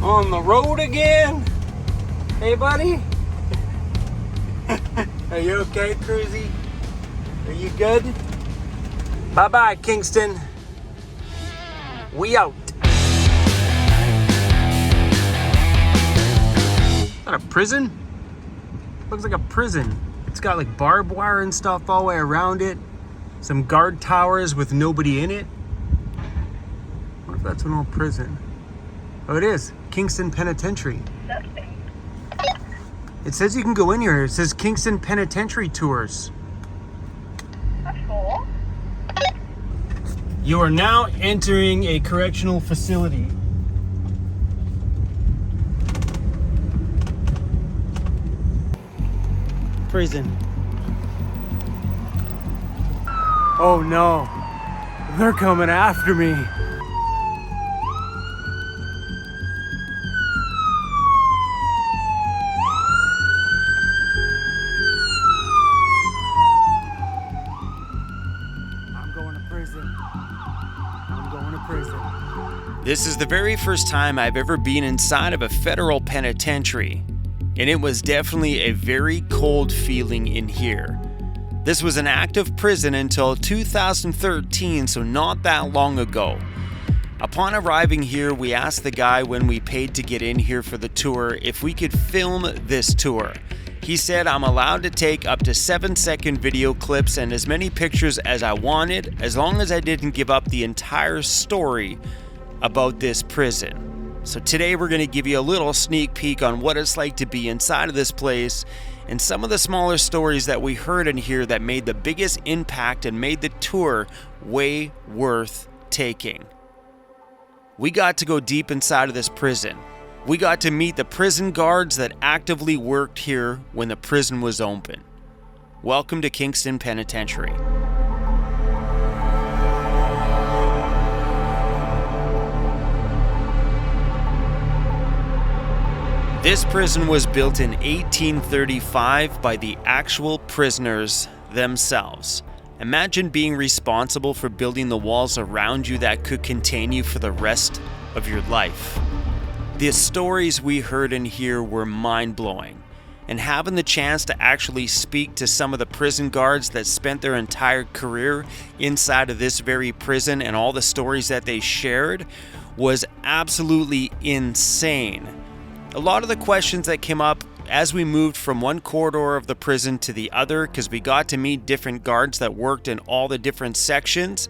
On the road again? Hey, buddy? Are you okay, Cruzy? Are you good? Bye-bye, Kingston. We out. Is that a prison? Looks like a prison. It's got like barbed wire and stuff all the way around it. Some guard towers with nobody in it. What if that's an old prison? Oh, it is. Kingston Penitentiary. It says you can go in here. It says Kingston Penitentiary Tours. What for? You are now entering a correctional facility. Prison. Oh no. They're coming after me. This is the very first time I've ever been inside of a federal penitentiary, and it was definitely a very cold feeling in here. This was an active prison until 2013, so not that long ago. Upon arriving here, we asked the guy when we paid to get in here for the tour if we could film this tour. He said I'm allowed to take up to 7-second video clips and as many pictures as I wanted, as long as I didn't give up the entire story about this prison. So today we're going to give you a little sneak peek on what it's like to be inside of this place and some of the smaller stories that we heard in here that made the biggest impact and made the tour way worth taking. We got to go deep inside of this prison. We got to meet the prison guards that actively worked here when the prison was open. Welcome to Kingston Penitentiary. This prison was built in 1835 by the actual prisoners themselves. Imagine being responsible for building the walls around you that could contain you for the rest of your life. The stories we heard in here were mind-blowing, and having the chance to actually speak to some of the prison guards that spent their entire career inside of this very prison and all the stories that they shared was absolutely insane. A lot of the questions that came up as we moved from one corridor of the prison to the other, because we got to meet different guards that worked in all the different sections,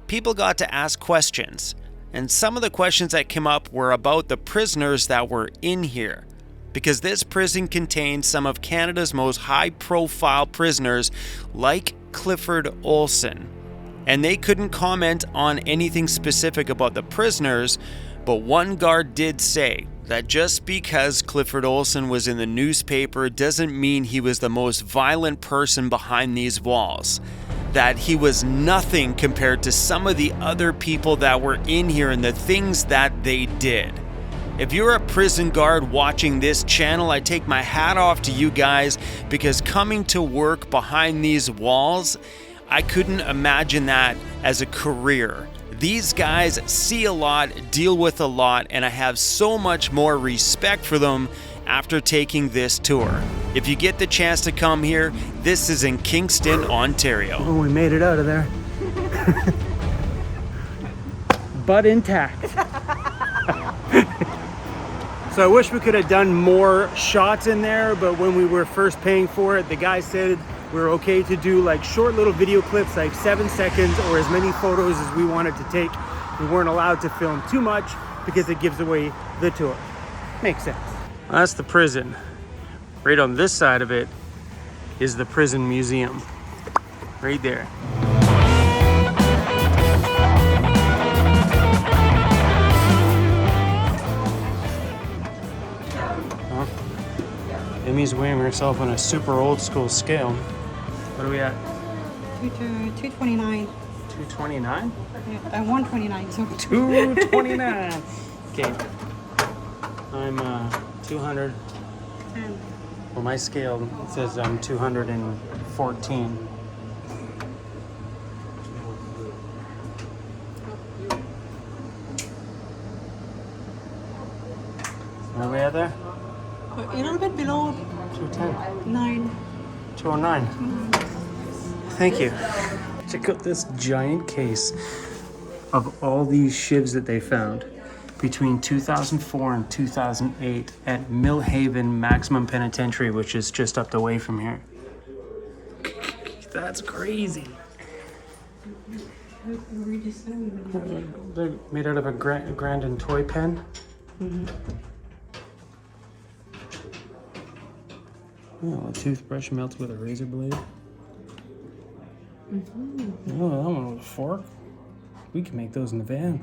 people got to ask questions. And some of the questions that came up were about the prisoners that were in here, because this prison contains some of Canada's most high-profile prisoners like Clifford Olson. And they couldn't comment on anything specific about the prisoners, but one guard did say that just because Clifford Olson was in the newspaper doesn't mean he was the most violent person behind these walls. That he was nothing compared to some of the other people that were in here and the things that they did. If you're a prison guard watching this channel, I take my hat off to you guys, because coming to work behind these walls, I couldn't imagine that as a career. These guys see a lot, deal with a lot, and I have so much more respect for them after taking this tour. If you get the chance to come here, this is in Kingston, Ontario. Oh, we made it out of there. But intact. So I wish we could have done more shots in there, but when we were first paying for it, the guy said we're okay to do like short little video clips, like 7 seconds, or as many photos as we wanted to take. We weren't allowed to film too much because it gives away the tour. Makes sense. Well, that's the prison. Right on this side of it is the prison museum. Right there. Well, Emmy's weighing herself on a super old school scale. What are we at? 229. 229? Yeah, 129. So 229. Okay. I'm 200. 10. Well, my scale says I'm 214. Are we at there? A little bit below 210. 9. 209. Thank you. Check out this giant case of all these shivs that they found between 2004 and 2008 at Millhaven Maximum Penitentiary, which is just up the way from here. That's crazy. They're made out of a Grandin toy pen. Oh, a toothbrush melts with a razor blade. Oh, that one with a fork. We can make those in the van.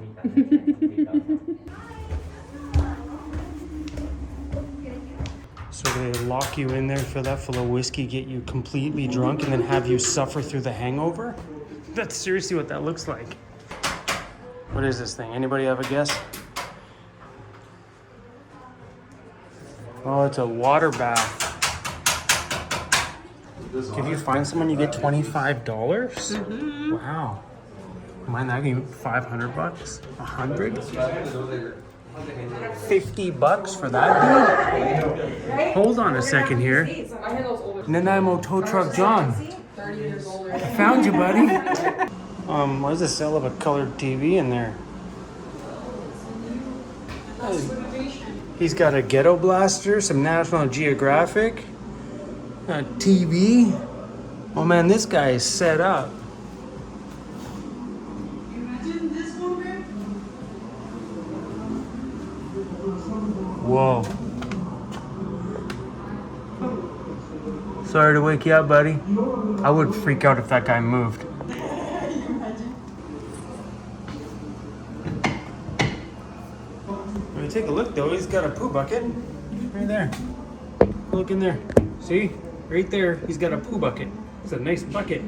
So they lock you in there, fill that full of whiskey, get you completely drunk, and then have you suffer through the hangover? That's seriously what that looks like. What is this thing? Anybody have a guess? Oh, it's a water bath. If you find someone, you get $25? Wow. Mind that, give you $500? $100? $50 for that? Hold on a second here. Nanaimo Tow Truck John. I found you, buddy. Why is the cell of a colored TV in there? He's got a ghetto blaster, some National Geographic, a TV. Oh man, this guy is set up. Whoa. Sorry to wake you up, buddy. I would freak out if that guy moved. When you take a look though, he's got a poo bucket. Right there. Look in there. See? Right there, he's got a poo bucket. It's a nice bucket.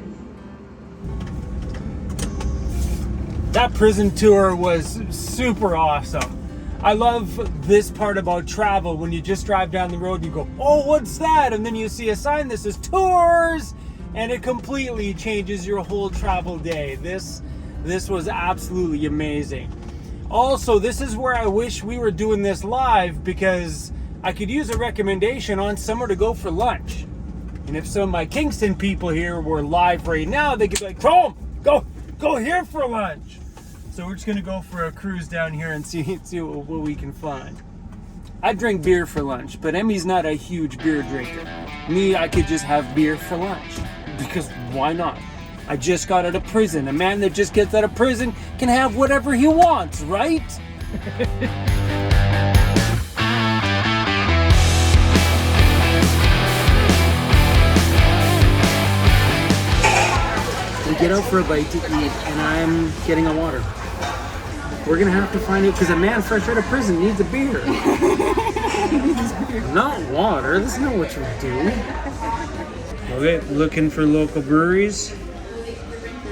That prison tour was super awesome. I love this part about travel, when you just drive down the road and you go, oh, what's that? And then you see a sign that says tours, and it completely changes your whole travel day. This was absolutely amazing. Also, this is where I wish we were doing this live, because I could use a recommendation on somewhere to go for lunch. And if some of my Kingston people here were live right now, they could be like, Chrome, go here for lunch. So we're just gonna go for a cruise down here and see what we can find. I drink beer for lunch, but Emmy's not a huge beer drinker. Me, I could just have beer for lunch, because why not? I just got out of prison. A man that just gets out of prison can have whatever he wants, right? We get out for a bite to eat, and I'm getting a water. We're gonna have to find it, because a man fresh out of prison needs a beer. Not water. This is not what you do. Okay, looking for local breweries.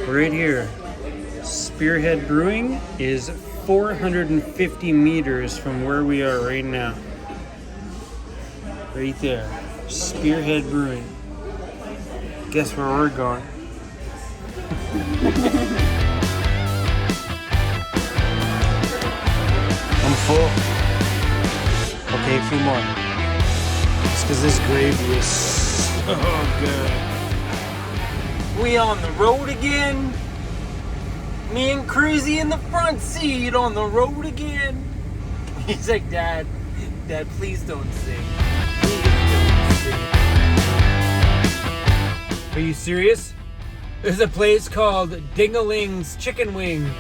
Right here. Spearhead Brewing is 450 meters from where we are right now. Right there. Spearhead Brewing. Guess where we're going? I'm full. Okay, a few more. It's because this gravy is so good. We on the road again. Me and Cruzy in the front seat on the road again. He's like, Dad, please don't sing. Please don't sing. Are you serious? There's a place called Ding-a-Ling's Chicken Wing.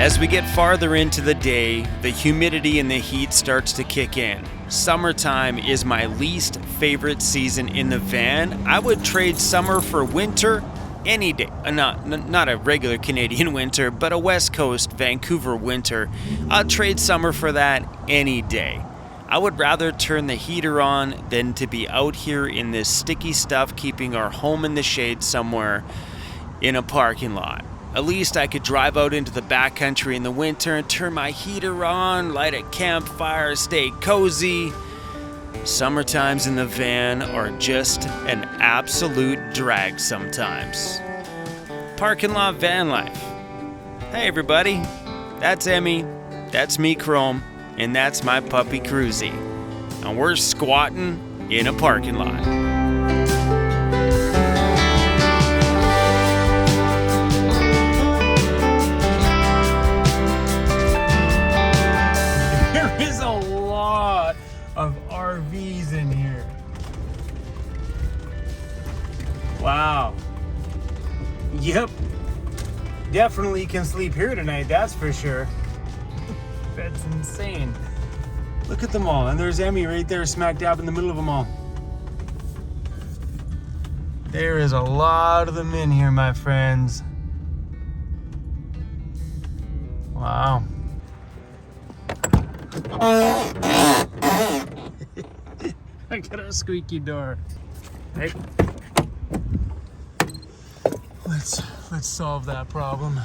As we get farther into the day, the humidity and the heat starts to kick in. Summertime is my least favorite season in the van. I would trade summer for winter any day. Not a regular Canadian winter, but a West Coast Vancouver winter. I'd trade summer for that any day. I would rather turn the heater on than to be out here in this sticky stuff, keeping our home in the shade somewhere in a parking lot. At least I could drive out into the backcountry in the winter and turn my heater on, light a campfire, stay cozy. Summertimes in the van are just an absolute drag sometimes. Parking lot van life. Hey everybody, that's Emmy, that's me Chrome, and that's my puppy Cruzy. And we're squatting in a parking lot. There is a lot of RVs in here. Wow. Yep. Definitely can sleep here tonight, that's for sure. That's insane. Look at them all. And there's Emmy right there, smack dab in the middle of them all. There is a lot of them in here, my friends. Wow. I got a squeaky door. Hey. Let's solve that problem.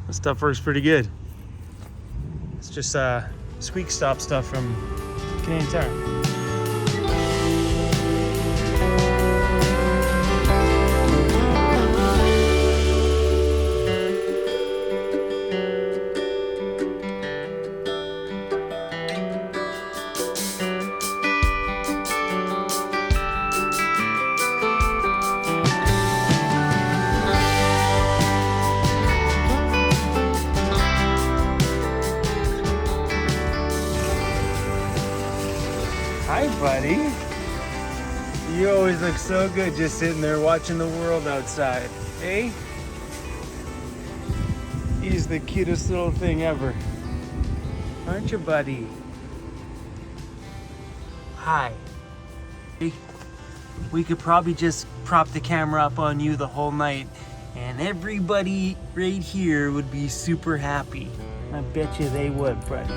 This stuff works pretty good. It's just squeak stop stuff from Kingston Ontario. Hi, buddy. You always look so good just sitting there watching the world outside. Hey? He's the cutest little thing ever. Aren't you, buddy? Hi. We could probably just prop the camera up on you the whole night and everybody right here would be super happy. I bet you they would, buddy.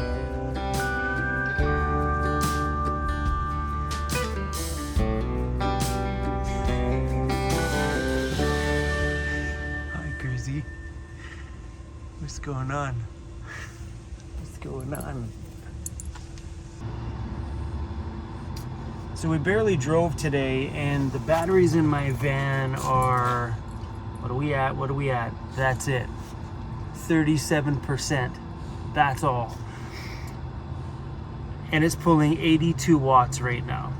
What's going on? What's going on? So we barely drove today and the batteries in my van are, what are we at? That's it. 37%. That's all. And it's pulling 82 watts right now.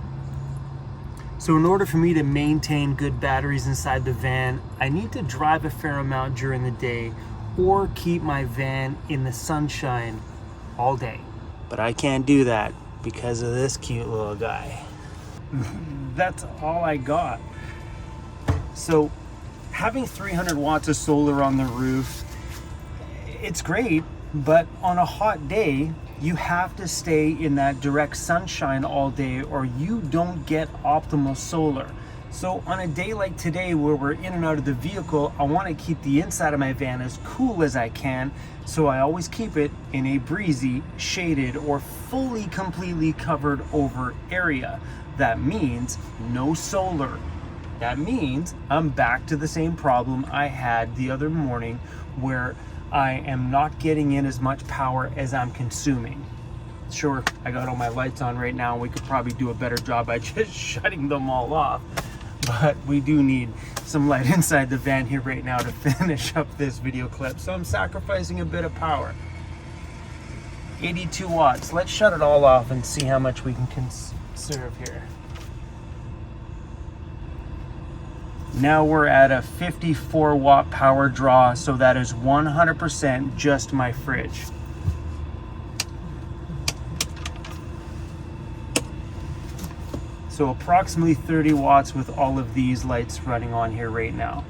So in order for me to maintain good batteries inside the van, I need to drive a fair amount during the day or keep my van in the sunshine all day. But I can't do that because of this cute little guy. That's all I got. So having 300 watts of solar on the roof, it's great, but on a hot day, you have to stay in that direct sunshine all day or you don't get optimal solar. So on a day like today where we're in and out of the vehicle, I want to keep the inside of my van as cool as I can. So I always keep it in a breezy, shaded, or fully completely covered over area. That means no solar. That means I'm back to the same problem I had the other morning where I am not getting in as much power as I'm consuming. Sure, I got all my lights on right now and we could probably do a better job by just shutting them all off. But we do need some light inside the van here right now to finish up this video clip. So I'm sacrificing a bit of power. 82 watts. Let's shut it all off and see how much we can conserve here. Now we're at a 54 watt power draw, so that is 100% just my fridge. So approximately 30 watts with all of these lights running on here right now.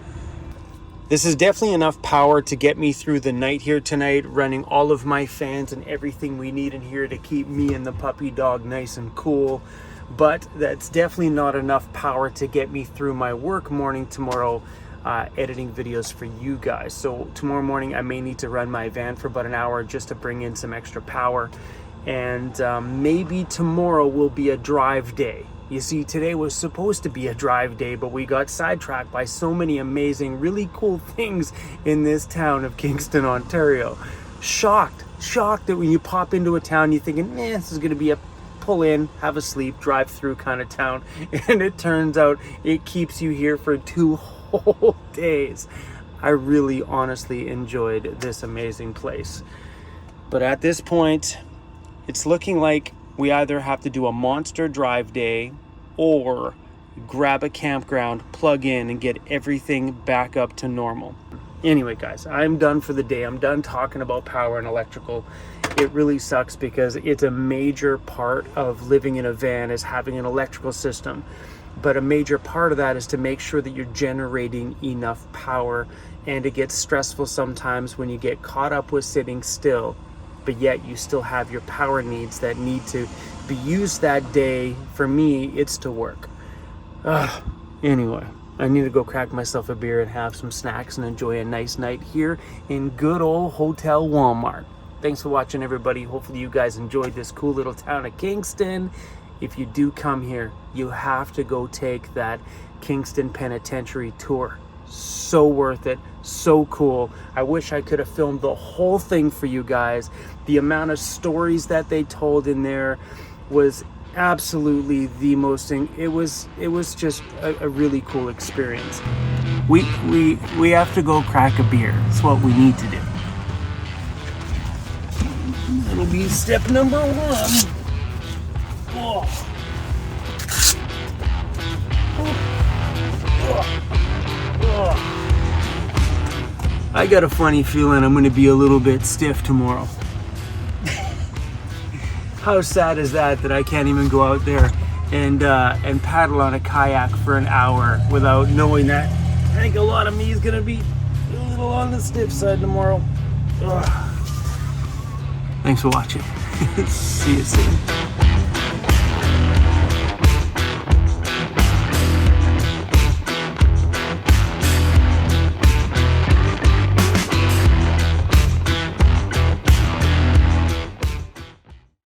This is definitely enough power to get me through the night here tonight, running all of my fans and everything we need in here to keep me and the puppy dog nice and cool. But that's definitely not enough power to get me through my work morning tomorrow, editing videos for you guys. So tomorrow morning I may need to run my van for about an hour just to bring in some extra power. And maybe tomorrow will be a drive day. You see, today was supposed to be a drive day, but we got sidetracked by so many amazing, really cool things in this town of Kingston, Ontario. Shocked that when you pop into a town, you're thinking, this is gonna be a pull in, have a sleep, drive through kind of town. And it turns out it keeps you here for 2 whole days. I really honestly enjoyed this amazing place. But at this point, it's looking like we either have to do a monster drive day or grab a campground, plug in, and get everything back up to normal. Anyway, guys, I'm done for the day. I'm done talking about power and electrical. It really sucks because it's a major part of living in a van is having an electrical system. But a major part of that is to make sure that you're generating enough power, and it gets stressful sometimes when you get caught up with sitting still, but yet you still have your power needs that need to be used that day. For me, it's to work. Anyway, I need to go crack myself a beer and have some snacks and enjoy a nice night here in good old Hotel Walmart. Thanks for watching, everybody. Hopefully you guys enjoyed this cool little town of Kingston. If you do come here, you have to go take that Kingston Penitentiary tour. So worth it, so cool. I wish I could have filmed the whole thing for you guys. The amount of stories that they told in there was absolutely the most thing. It was just a really cool experience. We have to go crack a beer. That's what we need to do. That'll be step number 1. Oh. I got a funny feeling I'm going to be a little bit stiff tomorrow. How sad is that I can't even go out there and paddle on a kayak for an hour without knowing that I think a lot of me is going to be a little on the stiff side tomorrow. Ugh. Thanks for watching. See you soon.